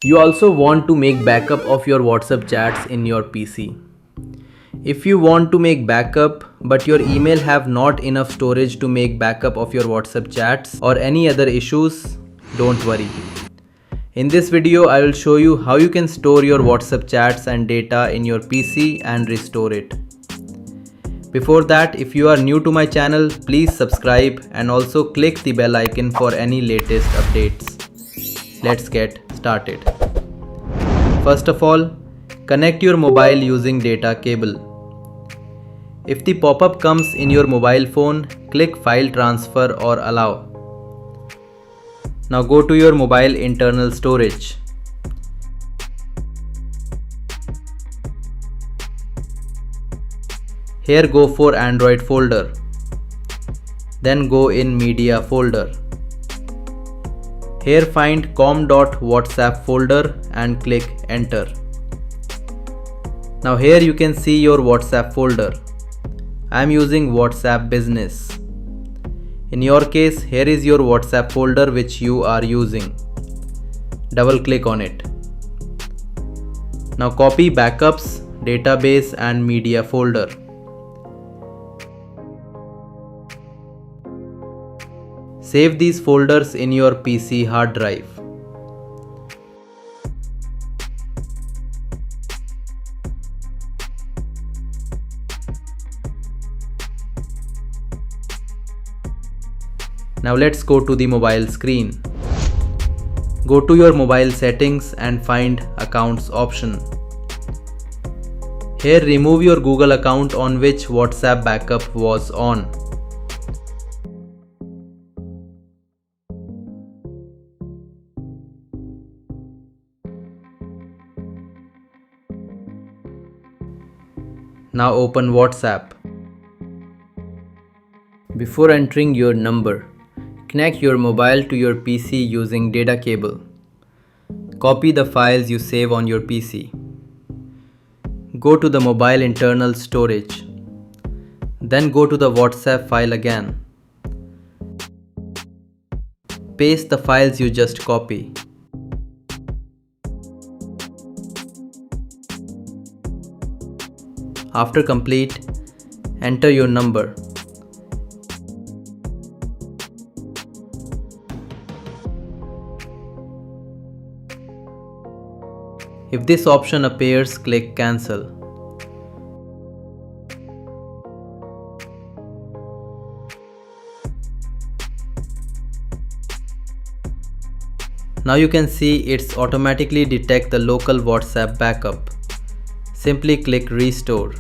You also want to make backup of your WhatsApp chats in your PC. If you want to make backup but your email have not enough storage to make backup of your WhatsApp chats or any other issues, don't worry. In this video, I will show you how you can store your WhatsApp chats and data in your PC and restore it. Before that, if you are new to my channel, please subscribe and also click the bell icon for any latest updates. Let's get started. First of all, connect your mobile using data cable. If the pop-up comes in your mobile phone, click File Transfer or Allow. Now go to your mobile internal storage. Here go for Android folder. Then go in Media folder. Here find com.whatsapp folder and click Enter. Now here you can see your WhatsApp folder. I am using WhatsApp Business. In your case, here is your WhatsApp folder which you are using. Double click on it. Now copy Backups, Database and Media folder. Save these folders in your PC hard drive. Now let's go to the mobile screen. Go to your mobile settings and find Accounts option. Here remove your Google account on which WhatsApp backup was on. Now open WhatsApp. Before entering your number, connect your mobile to your PC using data cable. Copy the files you save on your PC. Go to the mobile internal storage. Then go to the WhatsApp file again. Paste the files you just copied. After complete, enter your number. If this option appears, click Cancel. Now you can see it's automatically detect the local WhatsApp backup. Simply click Restore.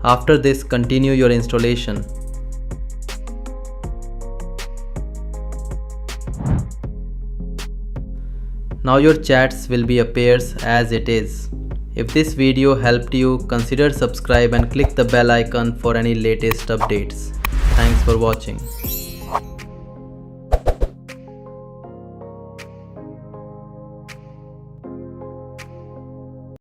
After this, continue your installation. Now your chats will be appears as it is. If this video helped you, consider subscribe and click the bell icon for any latest updates. Thanks for watching.